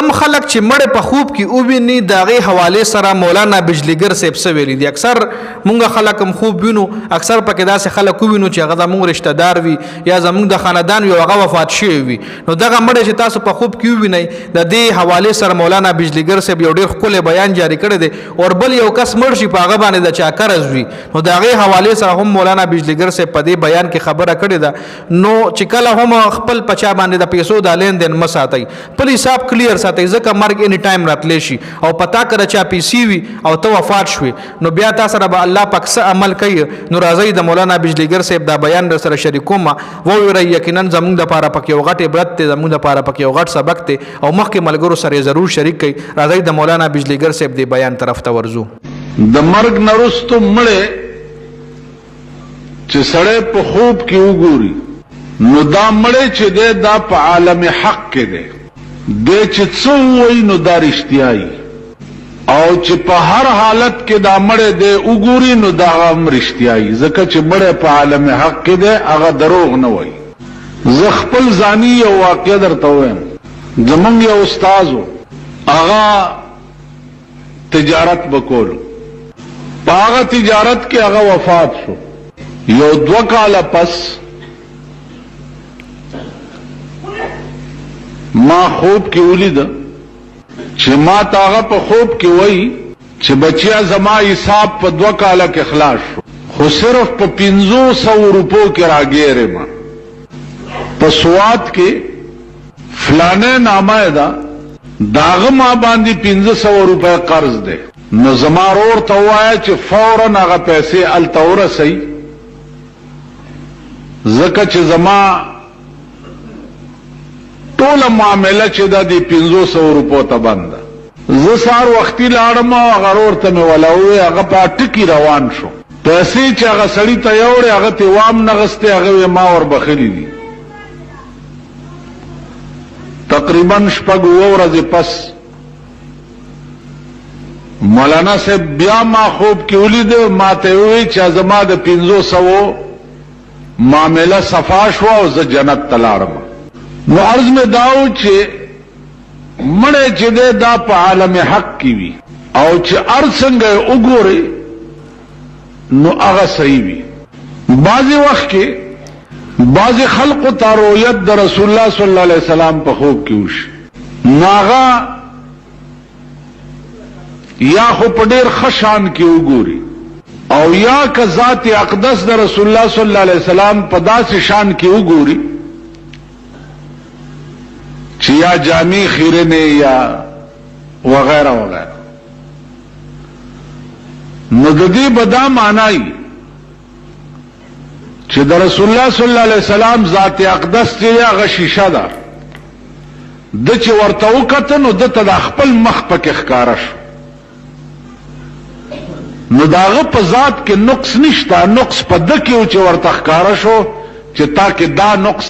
کم خلک چې مړ په خوب کې او ویني دغه حواله سره مولانا بجلیګر صاحب سویلی دي. اکثر مونږ خلک هم خوب وینو، اکثر پکې داسې خلک وینو چې هغه زموږ رشتہ دار وي یا زموږ د خاندان وي، هغه وفات شوی وي. نو دغه مړ چې تاسو په خوب کې وینئ د دې حواله سره مولانا بجلیګر صاحب یو ډېر ښکلی بیان جاری کړی دی. او بل یو کس مړ شي په هغه باندې د چا قرض وي، نو د هغې حوالې سره هم مولانا بجلیګر صاحب په دې بیان کې خبره کړې ده. نو چې کله هم خپل پچا باندې د پیسو د لین دین مه ساتئ، خپل حساب کلیر ساتئ، ځکه مرګ اني ټایم راتلی شي او پتا کړه چا پیسې وي او ته وفات شوې، نو بیا تا سره به الله پاک څه عمل کوي. نو راځئ د مولانا بجلیګر صاحب دا بیان در سره شریکوم، وویرئ یقینا زموږ دپاره پکې یو غټ عبرت دی، زموږ دپاره پکې یو غټ سبق دی او مخکې ملګرو سره ضرور شریک کړئ. راځئ د مولانا بجلیګر صاحب دی بیان طرف ته ورځو. د مرګ نه وروسته مړی چې سړی په خوب کې وګوري، نو دا مړی چې دی دا په عالم حق کې دی، دی چې څه ووایي نو دا رښتیا وي، او چې په هر حالت کې دا مړی دی وګوري نو دا هم رښتیا وي، ځکه چې مړی په عالم حق کې دی، هغه دروغ نه وایي. زه خپل ځاني یو واقعه درته ووایم. زمونږ یو استاذ و، هغه تجارت وکولو، په هغه تجارت کې هغه وفات شو. یو 2 کاله پس ما خوب کې ولیده چې ما ته هغه په خوب کې وایي چې بچیا زما حساب په 2 کاله کې خلاص شو، خو صرف په 500 روپو کې راګیرې ما په سوات کې فلانه نامه ده، داغه ما باندې 500 روپے قرض ده. نو زما ورور ته وایي چې فوراً هغه پیسې الته ورسئ، ځکه چې زما ټوله معامله چې دا د 500 روپو ته بنده. زه سهار وختي لاړم او هغه ورور ته مې ولا وویل، هغه په ټکي روان شو. پیسې چې هغه سړي ته یوړې هغه ترې وام نه غستې، هغه ما وربخلي دي. تقریبا 6 ورځې پس مولانا صاحب بیا ما خوب کې ولیده، ما ته وویل چې زما د 500 معامله صفا شوه او زه جنت ته لاړم. نو عرض مې دا و چې مړی چې دی دا په عالم حق کې وي، او چې هر څنګه یې وګورې نو هغه صحیح وي. بعضې وخت کې بعضې خلقو ته رؤیت د رسول الله صلی الله علیه وسلم په خوب کې وشي، نو هغه یا خو په ډېر ښه شان کې وګوري، او یا که ذات اقدس د رسول الله صلی الله علیه وسلم په داسې شان کې وګوري چې یا جامع خیره نه یا وغیرہ وغیرہ. نو د دې به دا معنی چې د رسول الله صلی الله علیه وسلم ذات اقدس چې هغه شیشه ده، د چې ورته وکته نو دته د خپل مخ پکې ښکاره شو، نو داغه په ذات کې نقص نشته، نقص په ده کې چې ورته ښکاره شو چې تا کې دا نقص